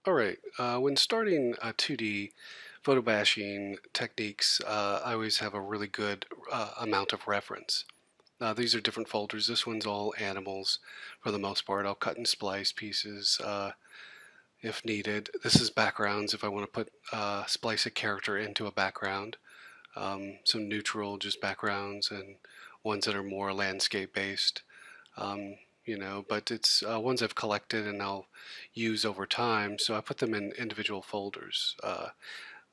All right. When starting 2D photo bashing techniques, I always have a really good amount of reference. These are different folders. This one's all animals for the most part. I'll cut and splice pieces if needed. This is backgrounds if I want to put splice a character into a background. Some neutral just backgrounds and ones that are more landscape based. Um, but it's ones I've collected and I'll use over time, so I put them in individual folders.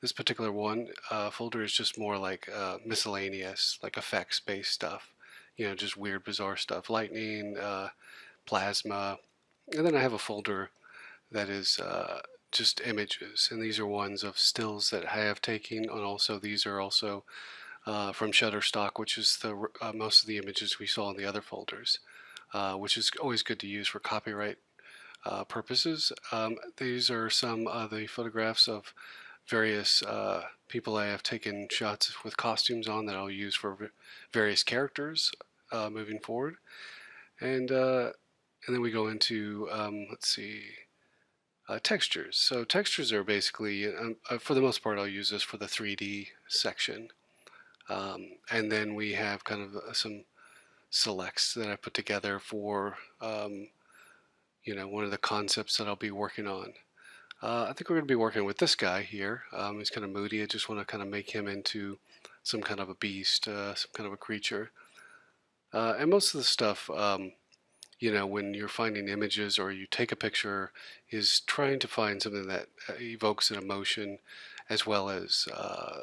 This particular one folder is just more like miscellaneous, like effects based stuff, just weird, bizarre stuff, lightning, plasma. And then I have a folder that is just images, and these are ones of stills that I have taken, and also these are also from Shutterstock, which is the most of the images we saw in the other folders, which is always good to use for copyright purposes. These are some of the photographs of various people I have taken shots with costumes on that I'll use for various characters moving forward. And then we go into, let's see, textures. So textures are basically, for the most part, I'll use this for the 3D section. And then we have kind of some selects that I put together for one of the concepts that I'll be working on. I think we're going to be working with this guy here. He's kind of moody. I just want to kind of make him into some kind of a beast, some kind of a creature. And most of the stuff, when you're finding images or you take a picture, is trying to find something that evokes an emotion as well as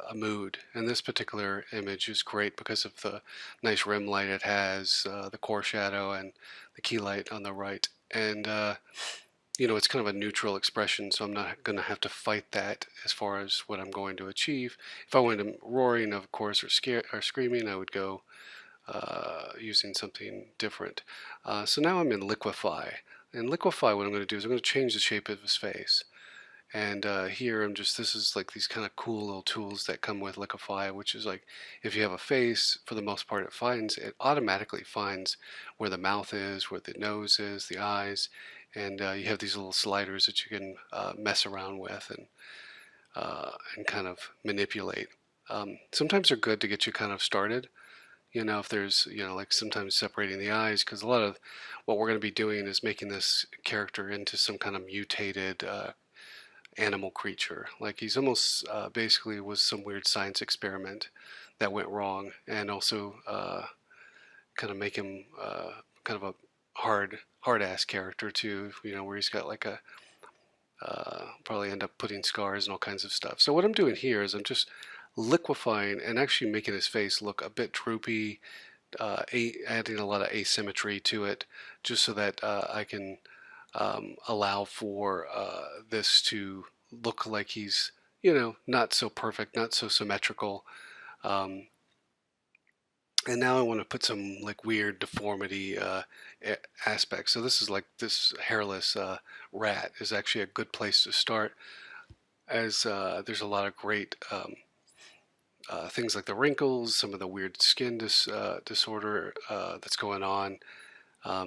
a mood. And this particular image is great because of the nice rim light it has, the core shadow, and the key light on the right. And it's kind of a neutral expression, so I'm not going to have to fight that as far as what I'm going to achieve. If I went to roaring, of course, or screaming, I would go using something different. So now I'm in Liquify. In Liquify, what I'm going to do is I'm going to change the shape of his face. And here this is like these kind of cool little tools that come with Liquify, which is like if you have a face, for the most part, it automatically finds where the mouth is, where the nose is, the eyes, and you have these little sliders that you can mess around with and kind of manipulate. Sometimes they're good to get you kind of started. If there's, like sometimes separating the eyes, because a lot of what we're going to be doing is making this character into some kind of mutated animal creature. Like he's almost basically was some weird science experiment that went wrong, and also kind of make him kind of a hard ass character too. Where he's got like a probably end up putting scars and all kinds of stuff. So what I'm doing here is I'm just liquefying and actually making his face look a bit droopy, adding a lot of asymmetry to it, just so that I can allow for this to look like he's, not so perfect, not so symmetrical. Um, and now I want to put some like weird deformity aspects. So this is like this hairless rat is actually a good place to start, as there's a lot of great things like the wrinkles, some of the weird skin disorder that's going on.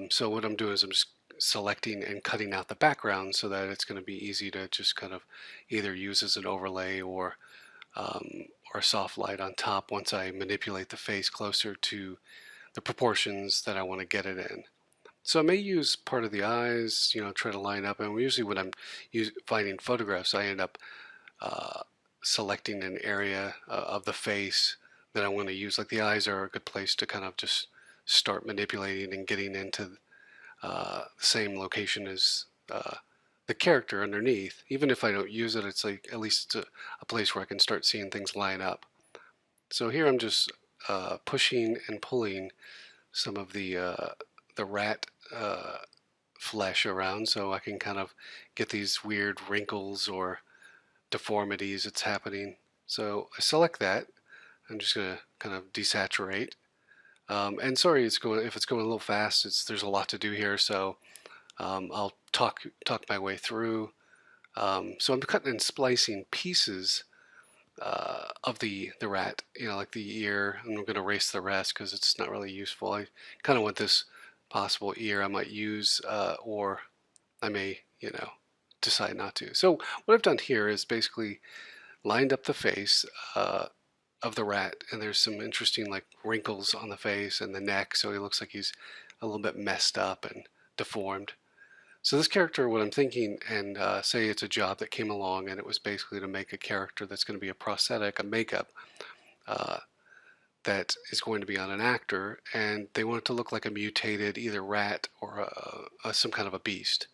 So what I'm doing is I'm just selecting and cutting out the background so that it's going to be easy to just kind of either use as an overlay or a soft light on top once I manipulate the face closer to the proportions that I want to get it in. So I may use part of the eyes, try to line up. And usually when I'm finding photographs, I end up selecting an area of the face that I want to use. Like the eyes are a good place to kind of just start manipulating and getting into the same location as the character underneath. Even if I don't use it, it's like at least it's a place where I can start seeing things line up. So here I'm just pushing and pulling some of the rat flesh around so I can kind of get these weird wrinkles or deformities that's happening. So I select that. I'm just going to kind of desaturate. And sorry, if it's going a little fast. There's a lot to do here, so I'll talk my way through. So I'm cutting and splicing pieces of the rat, like the ear. I'm going to erase the rest because it's not really useful. I kind of want this possible ear I might use, or I may, decide not to. So what I've done here is basically lined up the face of the rat, and there's some interesting like wrinkles on the face and the neck, so he looks like he's a little bit messed up and deformed. So this character, what I'm thinking, and say it's a job that came along and it was basically to make a character that's going to be a prosthetic, a makeup, uh, that is going to be on an actor, and they want it to look like a mutated either rat or some kind of a beast.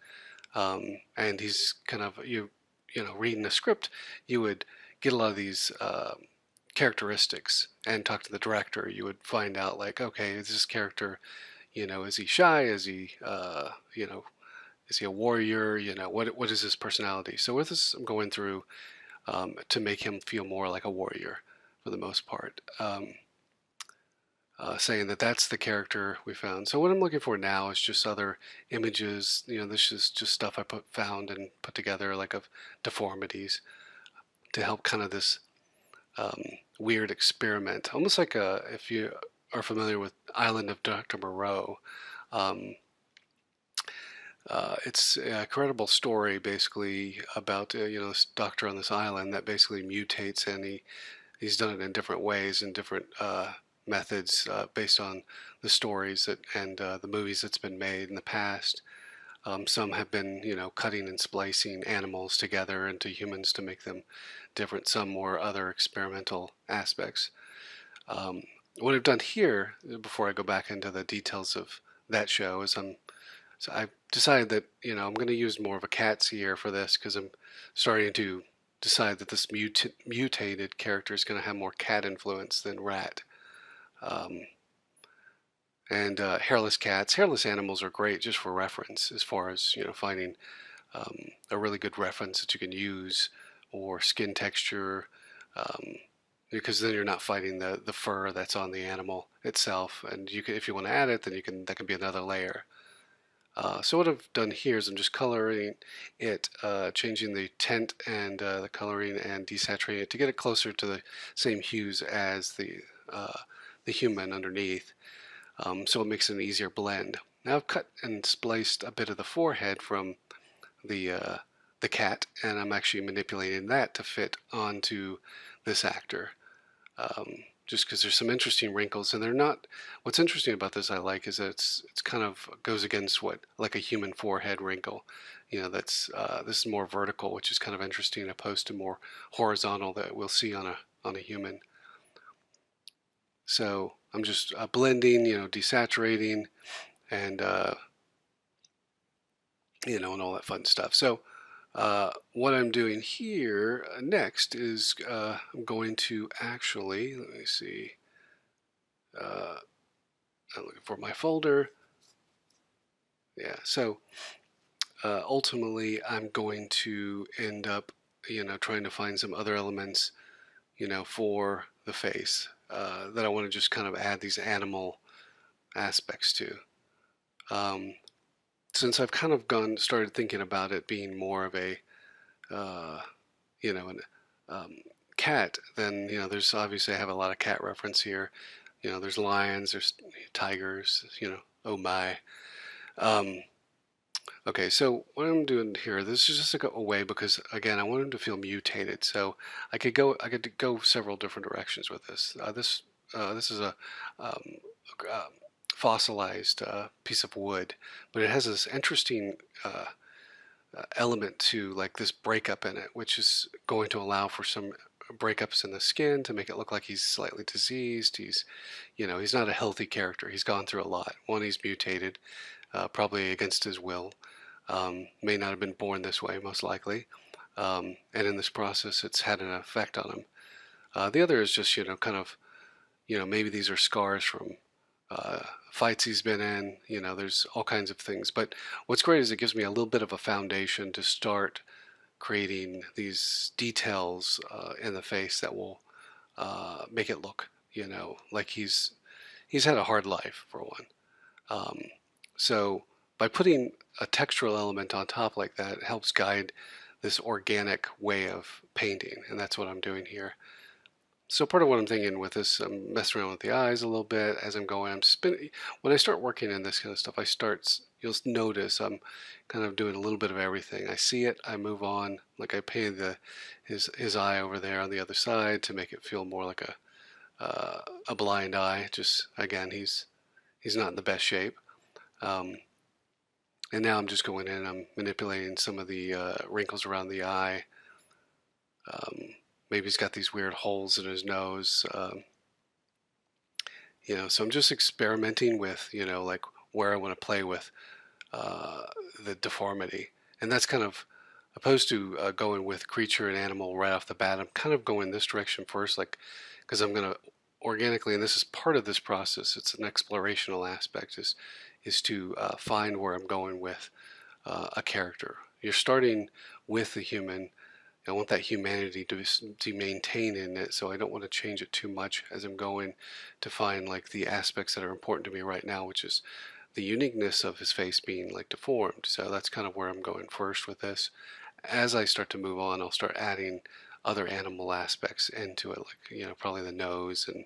And he's kind of, you know, reading a script, you would get a lot of these characteristics and talk to the director. You would find out like, okay, is this character, you know, is he shy? Is he, you know, is he a warrior? You know, what is his personality? So with this, I'm going through to make him feel more like a warrior for the most part. Saying that that's the character we found. So what I'm looking for now is just other images. You know, this is just stuff I found and put together, like of deformities, to help kind of this weird experiment, almost like if you are familiar with Island of Dr. Moreau. Um, it's a credible story, basically, about you know, this doctor on this island that basically mutates, and he's done it in different ways and different methods based on the stories that and the movies that's been made in the past. Some have been, you know, cutting and splicing animals together into humans to make them different. Some more other experimental aspects. What I've done here, before I go back into the details of that show, is so I've decided that, you know, I'm going to use more of a cat's ear for this, because I'm starting to decide that this mutated character is going to have more cat influence than rat. And hairless cats, hairless animals are great just for reference, as far as, you know, finding a really good reference that you can use, or skin texture, because then you're not fighting the fur that's on the animal itself, and you can, if you want to add it, then you can, that can be another layer. So what I've done here is I'm just coloring it, changing the tint and the coloring, and desaturating it to get it closer to the same hues as the human underneath, so it makes it an easier blend. Now I've cut and spliced a bit of the forehead from the cat, and I'm actually manipulating that to fit onto this actor. Just because there's some interesting wrinkles, and they're not. What's interesting about this I like is that it's kind of goes against what like a human forehead wrinkle. You know, that's this is more vertical, which is kind of interesting, opposed to more horizontal that we'll see on a human. So I'm just blending, you know, desaturating, and you know, and all that fun stuff. So what I'm doing here next is I'm going to actually, let me see, I'm looking for my folder. Yeah, so ultimately I'm going to end up, you know, trying to find some other elements, you know, for the face that I want to just kind of add these animal aspects to. Since I've kind of started thinking about it being more of a, you know, cat, then, you know, there's obviously I have a lot of cat reference here. You know, there's lions, there's tigers, you know, oh my. Okay, so what I'm doing here, this is just a way because, again, I want him to feel mutated. So I could go several different directions with this. This is a fossilized piece of wood, but it has this interesting element to like this breakup in it, which is going to allow for some breakups in the skin to make it look like he's slightly diseased. He's, you know, he's not a healthy character. He's gone through a lot. One, he's mutated, probably against his will. May not have been born this way, most likely. And in this process, it's had an effect on him. The other is just, you know, kind of, you know, maybe these are scars from fights he's been in. You know, there's all kinds of things. But what's great is it gives me a little bit of a foundation to start creating these details in the face that will make it look, you know, like he's had a hard life, for one. So by putting a textural element on top like that, it helps guide this organic way of painting, and that's what I'm doing here. So part of what I'm thinking with this, I'm messing around with the eyes a little bit as I'm going. I'm spinning. When I start working in this kind of stuff, you'll notice I'm kind of doing a little bit of everything. I see it, I move on. Like I painted his eye over there on the other side to make it feel more like a blind eye. Just again, he's not in the best shape. Um, and now I'm just going in. I'm manipulating some of the wrinkles around the eye. Maybe he's got these weird holes in his nose. So I'm just experimenting with, like where I want to play with uh, the deformity. And that's kind of opposed to going with creature and animal right off the bat. I'm kind of going this direction first, like, because I'm going to organically, and this is part of this process, it's an explorational aspect, is to find where I'm going with a character. You're starting with the human. I want that humanity to maintain in it, so I don't want to change it too much as I'm going to find like the aspects that are important to me right now, which is the uniqueness of his face being like deformed. So that's kind of where I'm going first with this. As I start to move on, I'll start adding other animal aspects into it, like probably the nose, and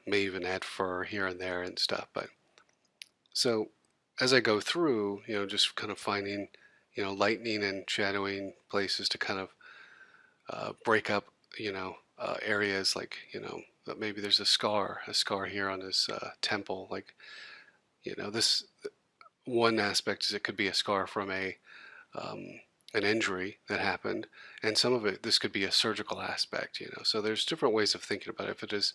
may even add fur here and there and stuff. But so as I go through, just kind of finding, lightening and shadowing places to kind of break up, areas like, that maybe there's a scar here on his temple. Like, this one aspect is it could be a scar from an injury that happened, and some of it, this could be a surgical aspect, So there's different ways of thinking about it. If it is,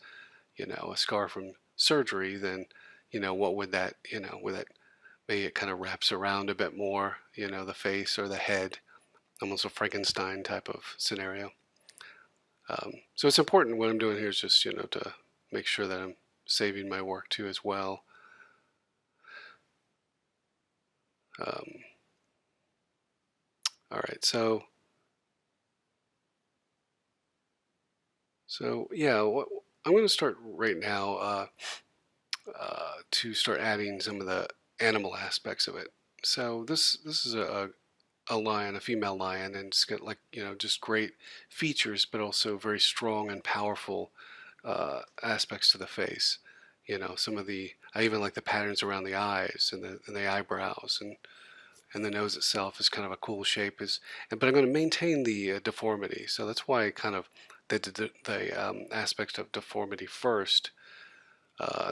a scar from surgery, then, what would that, would that maybe it kind of wraps around a bit more, the face or the head, almost a Frankenstein type of scenario. So it's important. What I'm doing here is just, to make sure that I'm saving my work too as well. All right, so yeah, I'm going to start right now to start adding some of the animal aspects of it. So this is a lion, a female lion, and it's got like just great features, but also very strong and powerful aspects to the face. Some of I even like the patterns around the eyes and the eyebrows, and the nose itself is kind of a cool shape. But I'm going to maintain the deformity, so that's why I kind of did the aspect of deformity first,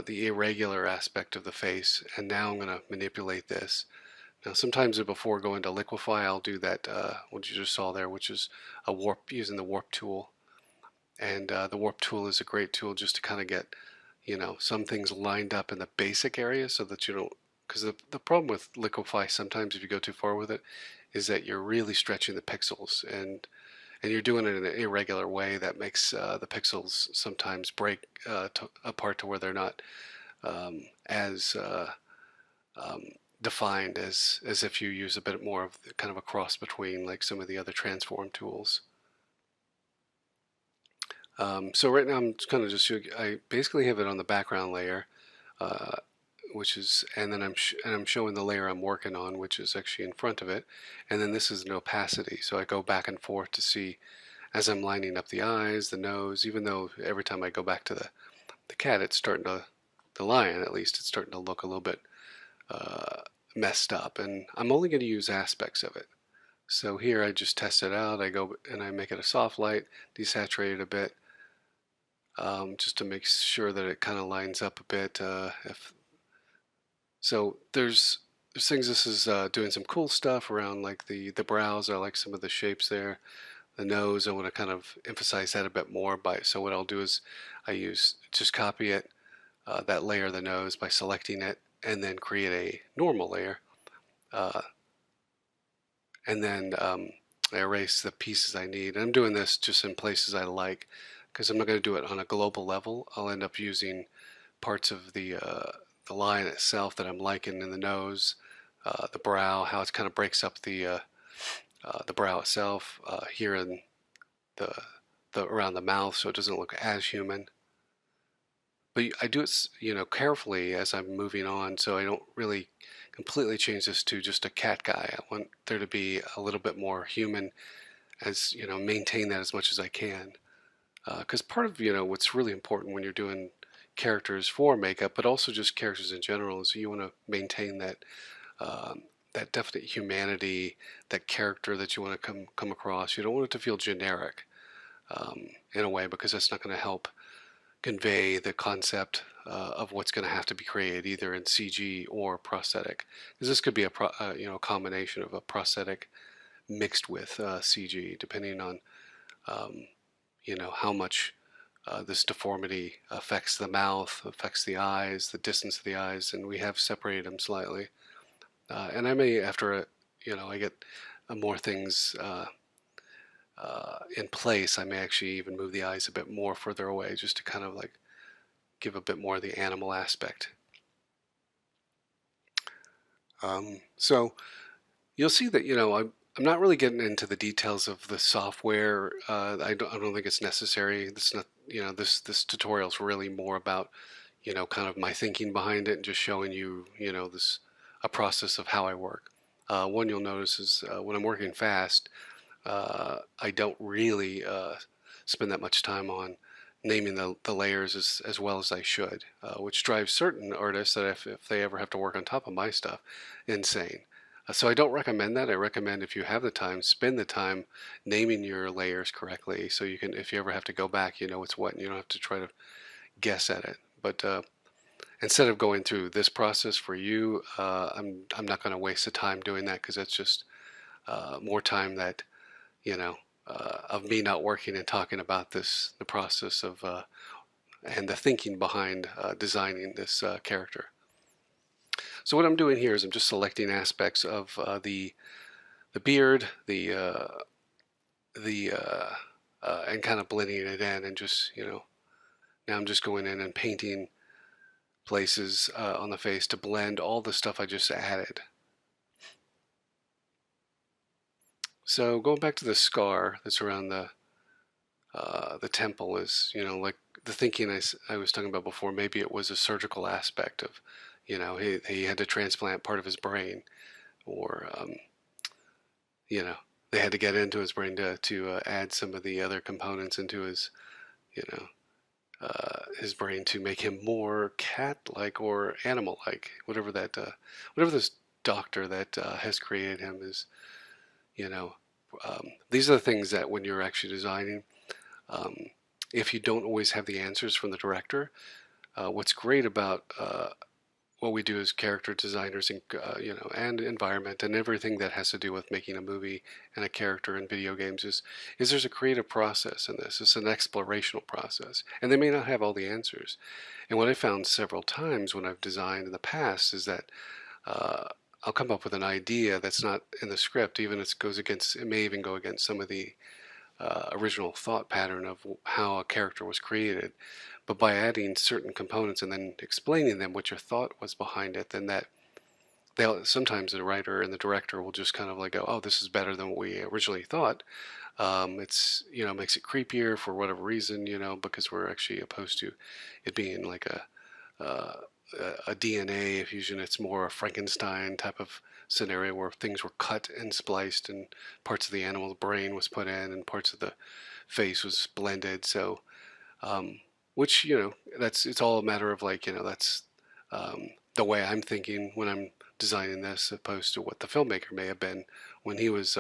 the irregular aspect of the face, and now I'm going to manipulate this. Now, sometimes before going to liquefy, I'll do that, what you just saw there, which is a warp, using the warp tool. And the warp tool is a great tool just to kind of get, some things lined up in the basic area so that you don't, because the problem with liquefy sometimes if you go too far with it is that you're really stretching the pixels, and you're doing it in an irregular way that makes the pixels sometimes break apart to where they're not as defined as if you use a bit more of kind of a cross between like some of the other transform tools. So right now I'm kind of I basically have it on the background layer, which is, and then I'm showing the layer I'm working on, which is actually in front of it, and then this is an opacity. So I go back and forth to see as I'm lining up the eyes, the nose. Even though every time I go back to the cat, it's starting to, the lion at least, it's starting to look a little bit messed up, and I'm only going to use aspects of it. So here I just test it out. I go and I make it a soft light, desaturate it a bit, just to make sure that it kind of lines up a bit. So there's things. This is doing some cool stuff around like the brows. I like some of the shapes there. The nose, I want to kind of emphasize that a bit more. So what I'll do is I just copy it, that layer of the nose, by selecting it, and then create a normal layer, and then I erase the pieces I need. And I'm doing this just in places I like, because I'm not going to do it on a global level. I'll end up using parts of the line itself that I'm liking in the nose, the brow, how it kind of breaks up the brow itself, here in the around the mouth, so it doesn't look as human. But I do it, carefully as I'm moving on, so I don't really completely change this to just a cat guy. I want there to be a little bit more human, as maintain that as much as I can. Because part of what's really important when you're doing characters for makeup, but also just characters in general, is you want to maintain that definite humanity, that character that you want to come across. You don't want it to feel generic in a way, because that's not going to help convey the concept of what's going to have to be created, either in CG or prosthetic. Because this could be a combination of a prosthetic mixed with CG, depending on how much this deformity affects the mouth, affects the eyes, the distance of the eyes, and we have separated them slightly. And I may, after I get more things in place, I may actually even move the eyes a bit more further away, just to kind of like give a bit more of the animal aspect. So you'll see that I'm not really getting into the details of the software. I don't think it's necessary. This not this tutorial is really more about kind of my thinking behind it, and just showing you this a process of how I work. One you'll notice is when I'm working fast, I don't really spend that much time on naming the layers as well as I should, which drives certain artists that if they ever have to work on top of my stuff, insane. So I don't recommend that. I recommend, if you have the time, spend the time naming your layers correctly, so you can, if you ever have to go back, you know it's what, and you don't have to try to guess at it. But instead of going through this process for you, I'm not going to waste the time doing that, because that's just more time that of me not working and talking about the process of and the thinking behind designing this character. So what I'm doing here is I'm just selecting aspects of the beard, and kind of blending it in, and just now I'm just going in and painting places on the face to blend all the stuff I just added. So going back to the scar that's around the temple, is like the thinking I was talking about before. Maybe it was a surgical aspect of he had to transplant part of his brain, or they had to get into his brain to add some of the other components into his brain to make him more cat-like or animal-like, whatever this doctor that has created him is. These are the things that when you're actually designing, if you don't always have the answers from the director, what's great about what we do as character designers, and and environment and everything that has to do with making a movie and a character in video games is there's a creative process in this. It's an explorational process, and they may not have all the answers. And what I found several times when I've designed in the past is that I'll come up with an idea that's not in the script. Even it may even go against some of the original thought pattern of how a character was created. But by adding certain components and then explaining them what your thought was behind it, then sometimes the writer and the director will just kind of like go, oh, this is better than what we originally thought. It's makes it creepier for whatever reason, because we're actually opposed to it being like a DNA fusion. It's more a Frankenstein type of scenario where things were cut and spliced, and parts of the animal's brain was put in, and parts of the face was blended. So, which it's all a matter of that's the way I'm thinking when I'm designing this, opposed to what the filmmaker may have been when he was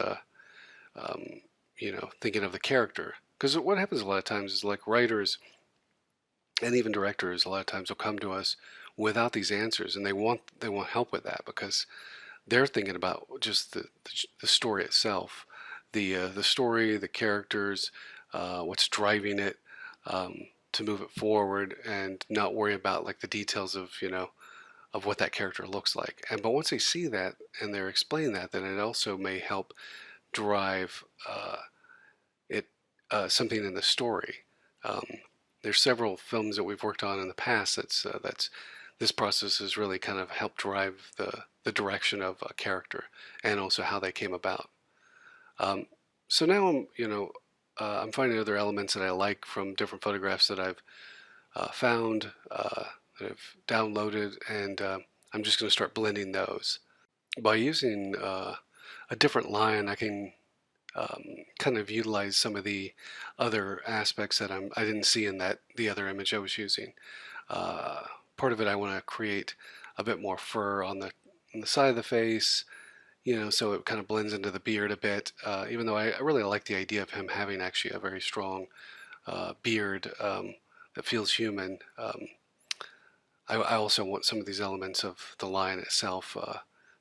thinking of the character. Because what happens a lot of times is, like, writers and even directors a lot of times will come to us without these answers, and they want help with that, because they're thinking about just the story itself, the story, the characters, what's driving it, to move it forward, and not worry about like the details of of what that character looks like. But once they see that and they're explaining that, then it also may help drive something in the story. There's several films that we've worked on in the past that's this process has really kind of helped drive the direction of a character, and also how they came about. So now I'm finding other elements that I like from different photographs that I've found, that I've downloaded, and I'm just going to start blending those. By using a different line, I can kind of utilize some of the other aspects that I didn't see in the other image I was using. Uh, Part of it, I want to create a bit more fur on the side of the face, so it kind of blends into the beard a bit. Even though I really like the idea of him having actually a very strong beard that feels human. I also want some of these elements of the lion itself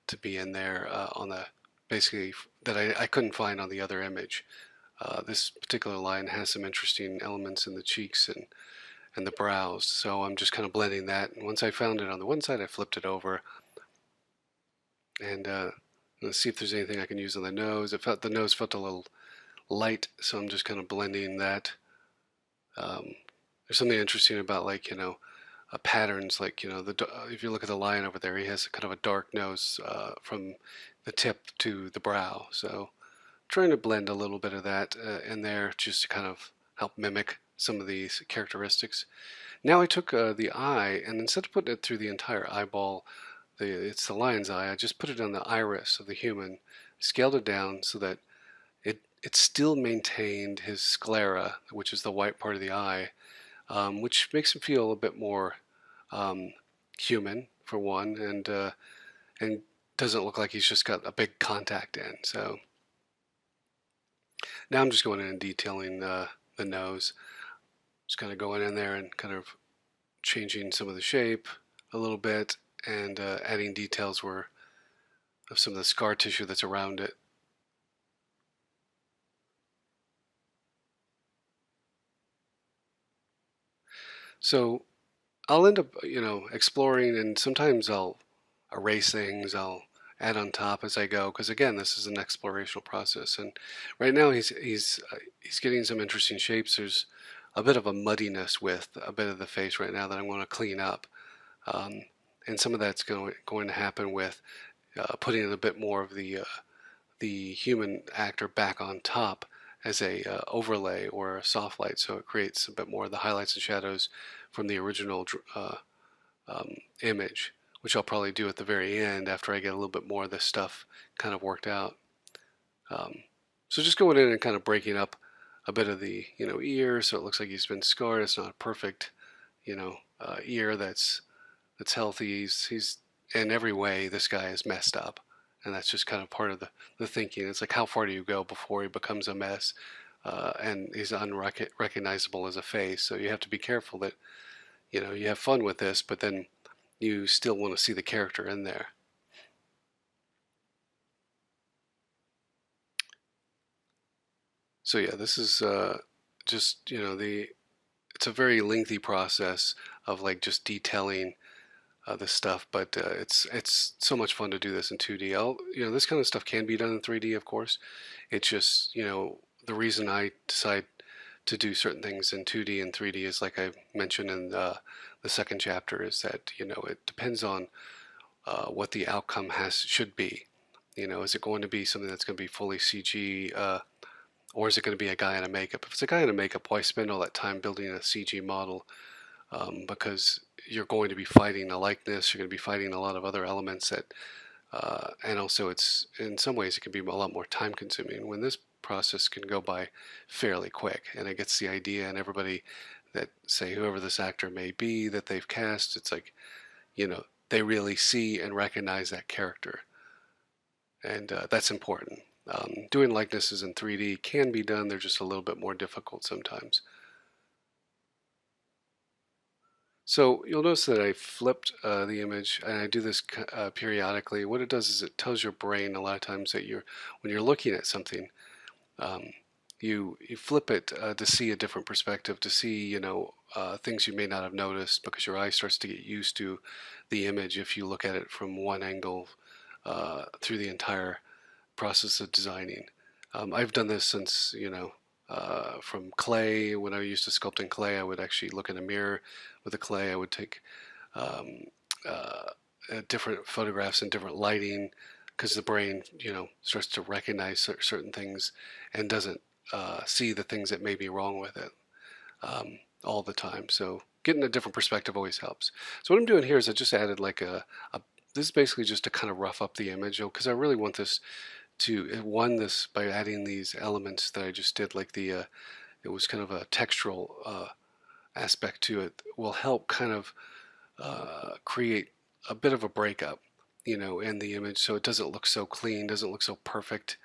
to be in there on the basically that I couldn't find on the other image. This particular lion has some interesting elements in the cheeks and the brows, so I'm just kind of blending that. And once I found it on the one side, I flipped it over and let's see if there's anything I can use on the nose. The nose felt a little light, so I'm just kind of blending that. There's something interesting about patterns, like if you look at the lion over there, he has kind of a dark nose from the tip to the brow. So trying to blend a little bit of that in there just to kind of help mimic some of these characteristics. Now I took the eye, and instead of putting it through the entire eyeball, it's the lion's eye, I just put it on the iris of the human, scaled it down so that it still maintained his sclera, which is the white part of the eye, which makes him feel a bit more human, for one, and doesn't look like he's just got a big contact in. So now I'm just going in and detailing the nose. Just kind of going in there and kind of changing some of the shape a little bit and adding details of some of the scar tissue that's around it. So I'll end up, exploring, and sometimes I'll erase things, I'll add on top as I go, because again, this is an explorational process. And right now he's getting some interesting shapes. There's a bit of a muddiness with a bit of the face right now that I want to clean up, and some of that's going to happen with putting a bit more of the human actor back on top as a overlay or a soft light, so it creates a bit more of the highlights and shadows from the original image, which I'll probably do at the very end after I get a little bit more of this stuff kind of worked out. So just going in and kind of breaking up a bit of the ear, so it looks like he's been scarred. It's not a perfect ear that's healthy. He's in every way, this guy is messed up, and that's just kind of part of the thinking. It's like, how far do you go before he becomes a mess? And he's unrecognizable as a face, so you have to be careful that you have fun with this, but then you still want to see the character in there. So yeah, this is just it's a very lengthy process of like just detailing this stuff, but it's so much fun to do this in 2D. This kind of stuff can be done in 3D, of course. It's just the reason I decide to do certain things in 2D and 3D is, like I mentioned in the second chapter, is that it depends on what the outcome should be. Is it going to be something that's going to be fully CG, or is it going to be a guy in a makeup? If it's a guy in a makeup, why spend all that time building a CG model? Because you're going to be fighting a likeness, you're going to be fighting a lot of other elements that, and also it's in some ways it can be a lot more time consuming, when this process can go by fairly quick, and it gets the idea, and everybody that, say, whoever this actor may be that they've cast, it's like, they really see and recognize that character, and that's important. Doing likenesses in 3D can be done, they're just a little bit more difficult sometimes. So you'll notice that I flipped the image, and I do this periodically. What it does is it tells your brain a lot of times that when you're looking at something, you flip it to see a different perspective, to see things you may not have noticed, because your eye starts to get used to the image if you look at it from one angle through the entire process of designing. I've done this since from clay. When I used to sculpt in clay, I would actually look in a mirror with the clay. I would take different photographs and different lighting, because the brain starts to recognize certain things and doesn't see the things that may be wrong with it all the time. So getting a different perspective always helps. So what I'm doing here is I just added like this is basically just to kind of rough up the image, because I really want this to, it won this by adding these elements that I just did, like it was kind of a textural aspect to it, will help kind of create a bit of a breakup, in the image, so it doesn't look so clean, doesn't look so perfect,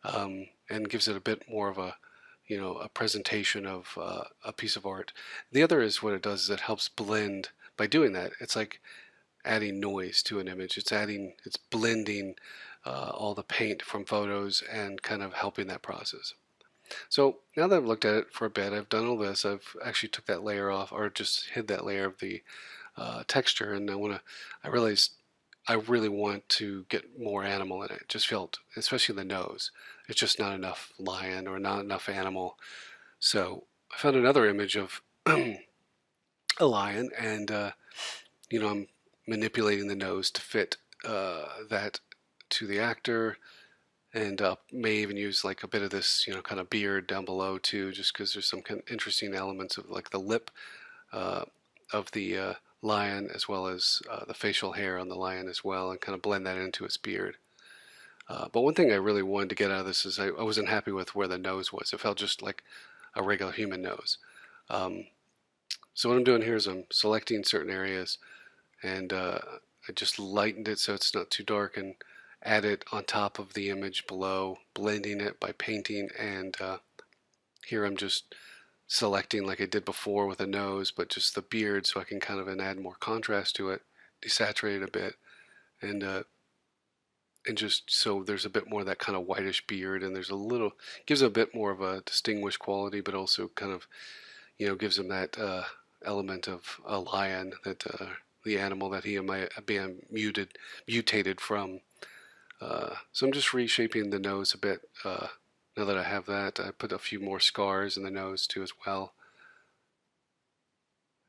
and gives it a bit more of a presentation of a piece of art. The other is what it does is it helps blend. By doing that, it's like adding noise to an image. It's blending all the paint from photos and kind of helping that process. So now that I've looked at it for a bit, I've done all this. I've actually took that layer off, or just hid that layer of the texture, and I realized I really want to get more animal in it. Just felt, especially the nose, it's just not enough lion or not enough animal. So I found another image of a lion, and I'm manipulating the nose to fit that to the actor, and may even use like a bit of this, kind of beard down below too, just because there's some kind of interesting elements of like the lip uh, of the lion, as well as the facial hair on the lion as well, and kind of blend that into his beard. But one thing I really wanted to get out of this is I wasn't happy with where the nose was. It felt just like a regular human nose. Um, so what I'm doing here is I'm selecting certain areas, and I just lightened it so it's not too dark, and add it on top of the image below, blending it by painting. And here I'm just selecting like I did before with a nose, but just the beard, so I can kind of add more contrast to it, desaturate it a bit, and just so there's a bit more of that kind of whitish beard, and there's a little, gives a bit more of a distinguished quality, but also kind of gives him that element of a lion, that the animal that he might be mutated from. So I'm just reshaping the nose a bit. Now that I have that, I put a few more scars in the nose too as well,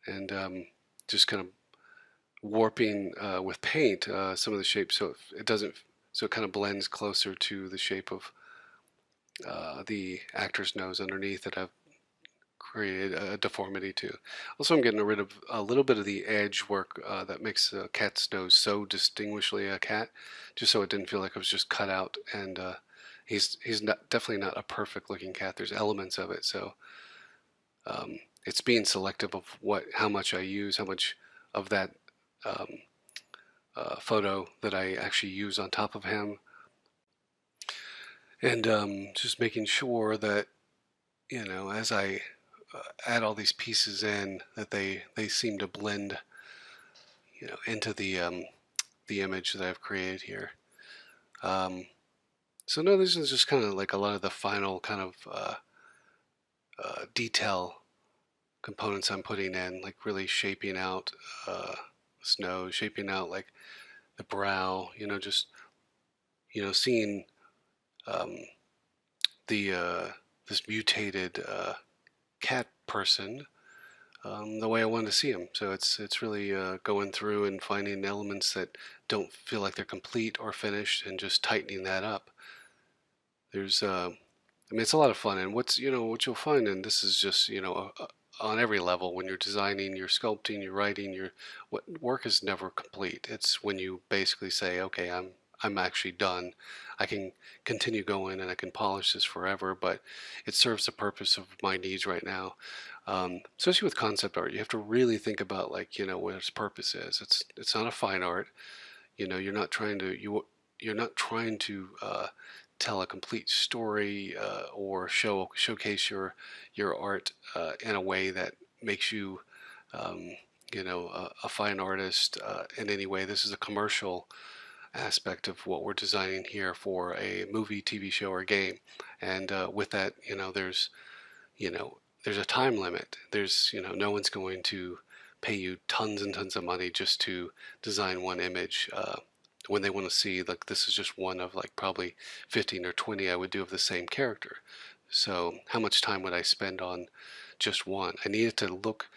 and just kind of warping with paint some of the shapes, so it doesn't, so it kind of blends closer to the shape of the actor's nose underneath that I've created a deformity to. Also, I'm getting rid of a little bit of the edge work that makes a cat's nose so distinguishingly a cat, just so it didn't feel like it was just cut out. And he's definitely not a perfect looking cat. There's elements of it, so it's being selective of how much I use, how much of that photo that I actually use on top of him, and just making sure that as I add all these pieces in, that they seem to blend into the image that I've created here. So no, this is just kind of like a lot of the final kind of detail components I'm putting in, like really shaping out this nose, shaping out like the brow, just seeing the this mutated cat person the way I wanted to see him. So it's really going through and finding elements that don't feel like they're complete or finished, and just tightening that up. There's I mean, it's a lot of fun, and what you'll find, and this is just on every level, when you're designing, you're sculpting, you're writing, what work is never complete. It's when you basically say, okay, I'm actually done. I can continue going and I can polish this forever, but it serves the purpose of my needs right now. Especially with concept art, you have to really think about what its purpose is. It's not a fine art. You're not trying to tell a complete story or showcase your art in a way that makes you a fine artist in any way. This is a commercial aspect of what we're designing here for a movie, TV show, or game, and with that, there's a time limit. There's no one's going to pay you tons and tons of money just to design one image. When they want to see, like, this is just one of like probably 15 or 20 I would do of the same character. So how much time would I spend on just one? I need it to look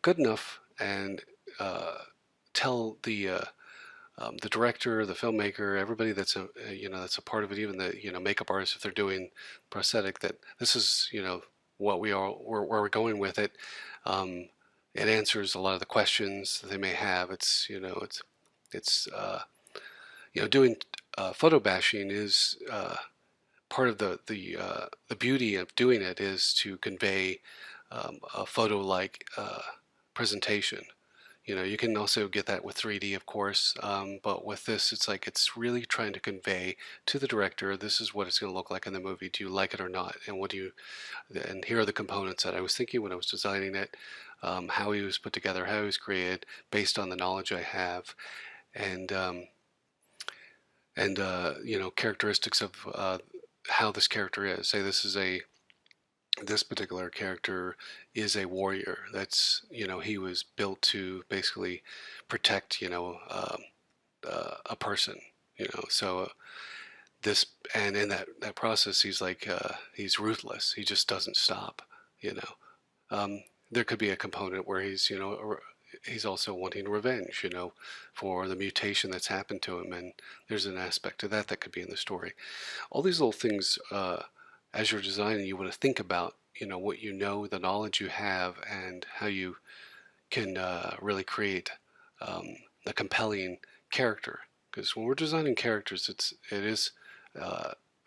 good enough, and tell the director, the filmmaker, everybody that's that's a part of it, even the makeup artist if they're doing prosthetic, that this is what where we're going with it. It answers a lot of the questions that they may have. It's doing photo bashing is part of the beauty of doing it is to convey a photo-like presentation. You know, you can also get that with 3D, of course, but with this, it's like it's really trying to convey to the director, this is what it's going to look like in the movie. Do you like it or not? And what do you? And here are the components that I was thinking when I was designing it, how he was put together, how he was created, based on the knowledge I have, and you know, characteristics of how this character is. Say this particular character is a warrior. That's, you know, he was built to basically protect, you know, a person, you know. So this, and in that process, he's like he's ruthless. He just doesn't stop, you know. There could be a component where he's, you know, he's also wanting revenge, you know, for the mutation that's happened to him, and there's an aspect to that that could be in the story. All these little things, as you're designing, you want to think about, you know, what you know, the knowledge you have, and how you can really create a compelling character. Because when we're designing characters, it is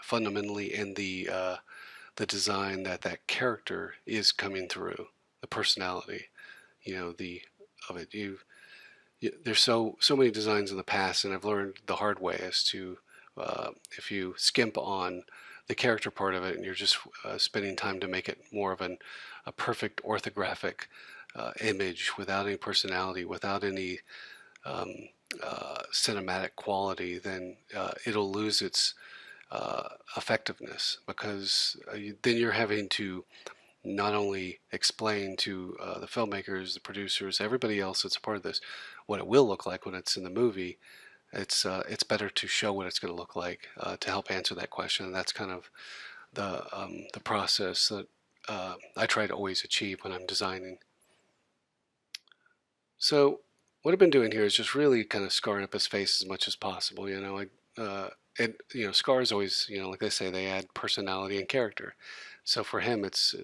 fundamentally in the design that that character is coming through, the personality, you know, the of it. There's so many designs in the past, and I've learned the hard way as to if you skimp on the character part of it and you're just spending time to make it more of a perfect orthographic image without any personality, without any um, cinematic quality, then it'll lose its effectiveness, because then you're having to not only explain to the filmmakers, the producers, everybody else that's a part of this, what it will look like when it's in the movie. It's better to show what it's going to look like to help answer that question. And that's kind of the process that I try to always achieve when I'm designing. So what I've been doing here is just really kind of scarring up his face as much as possible. You know, you know, scars always, you know, like they say, they add personality and character. So for him, it's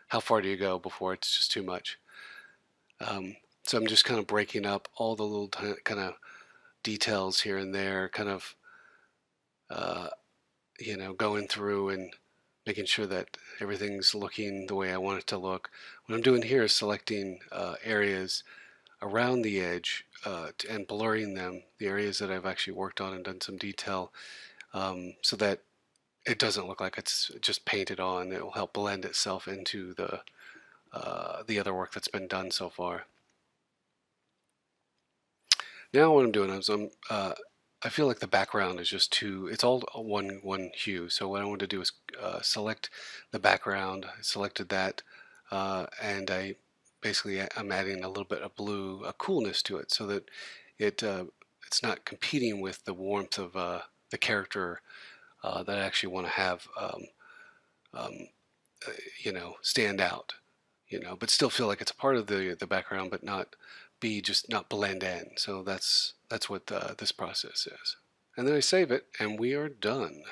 how far do you go before it's just too much? So I'm just kind of breaking up all the little kind of details here and there, kind of uh, you know, going through and making sure that everything's looking the way I want it to look. What I'm doing here is selecting areas around the edge and blurring them, the areas that I've actually worked on and done some detail, so that it doesn't look like it's just painted on. It will help blend itself into the other work that's been done so far. Now what I'm doing is I feel like the background is just too, it's all one hue. So what I want to do is select the background. I selected that, and I'm adding a little bit of blue, a coolness to it, so that it's not competing with the warmth of the character that I actually want to have, um, you know, stand out, you know, but still feel like it's a part of the background, but not be just not blend in. So that's what this process is. And then I save it, and we are done.